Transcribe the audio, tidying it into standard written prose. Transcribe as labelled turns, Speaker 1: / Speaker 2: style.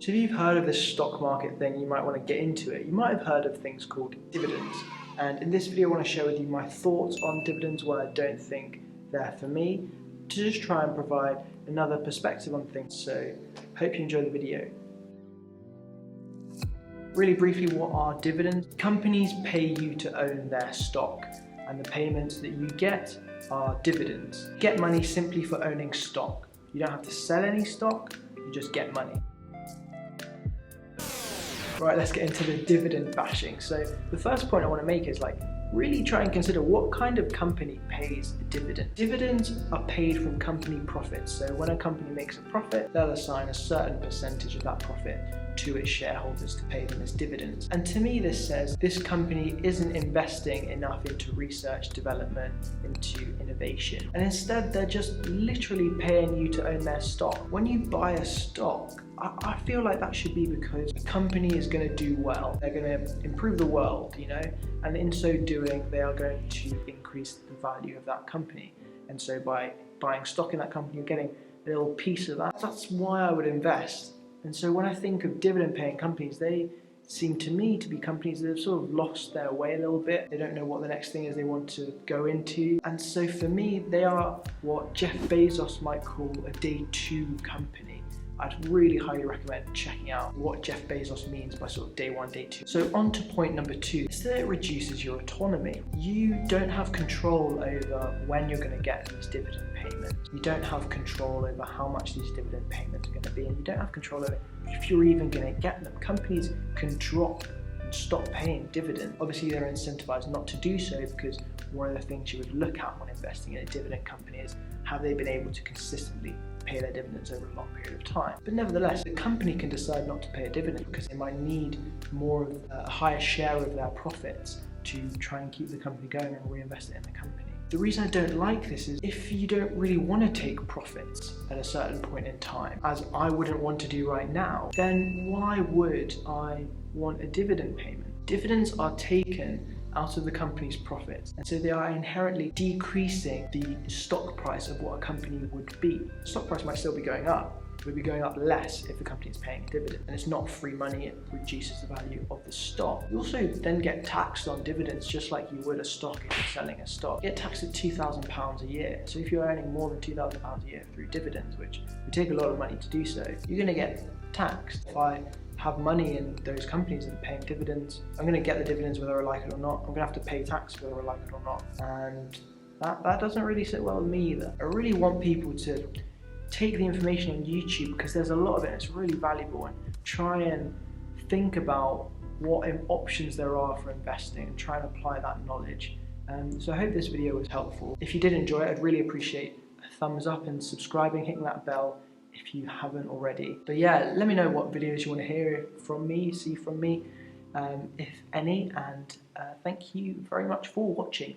Speaker 1: So if you've heard of this stock market thing, you might want to get into it. You might have heard of things called dividends. And in this video, I want to share with you my thoughts on dividends, why I don't think they're for me, to just try and provide another perspective on things. So hope you enjoy the video. Really briefly, what are dividends? Companies pay you to own their stock, and the payments that you get are dividends. You get money simply for owning stock. You don't have to sell any stock, you just get money. Right, let's get into the dividend bashing. So the first point I want to make is really try and consider what kind of company pays a dividend. Dividends are paid from company profits. So when a company makes a profit, they'll assign a certain percentage of that profit to its shareholders to pay them as dividends. And to me, this says this company isn't investing enough into research, development, into innovation. And instead, they're just literally paying you to own their stock. When you buy a stock, I feel like that should be because the company is going to do well. They're going to improve the world, and in so doing, they are going to increase the value of that company. And so by buying stock in that company, you're getting a little piece of that. That's why I would invest. And so when I think of dividend paying companies, they seem to me to be companies that have sort of lost their way a little bit. They don't know what the next thing is they want to go into. And so for me, they are what Jeff Bezos might call a day two company. I'd really highly recommend checking out what Jeff Bezos means by sort of day one, day two. So on to point number two, is that it reduces your autonomy. You don't have control over when you're going to get these dividend payments. You don't have control over how much these dividend payments are going to be, and you don't have control over if you're even going to get them. Companies can drop and stop paying dividends. Obviously, they're incentivized not to do so because one of the things you would look at when investing in a dividend company is have they been able to consistently pay their dividends over a long period of time. But nevertheless, the company can decide not to pay a dividend because they might need more of a higher share of their profits to try and keep the company going and reinvest it in the company. The reason I don't like this is if you don't really want to take profits at a certain point in time, as I wouldn't want to do right now, then why would I want a dividend payment? Dividends are taken out of the company's profits, and so they are inherently decreasing the stock price of what a company would be. The stock price might still be going up, it would be going up less if the company is paying a dividend, and it's not free money, it reduces the value of the stock. You also then get taxed on dividends just like you would a stock if you're selling a stock. You get taxed at £2,000 a year, so if you're earning more than £2,000 a year through dividends, which would take a lot of money to do so, you're going to get taxed. If I have money in those companies that are paying dividends, I'm going to get the dividends whether I like it or not. I'm going to have to pay tax whether I like it or not, and that doesn't really sit well with me either. I really want people to take the information on YouTube because there's a lot of it, it's really valuable, and try and think about what options there are for investing and try and apply that knowledge. So I hope this video was helpful. If you did enjoy it, I'd really appreciate a thumbs up and subscribing, hitting that bell if you haven't already. But yeah, let me know what videos you want to hear from me, see from me, if any, and thank you very much for watching.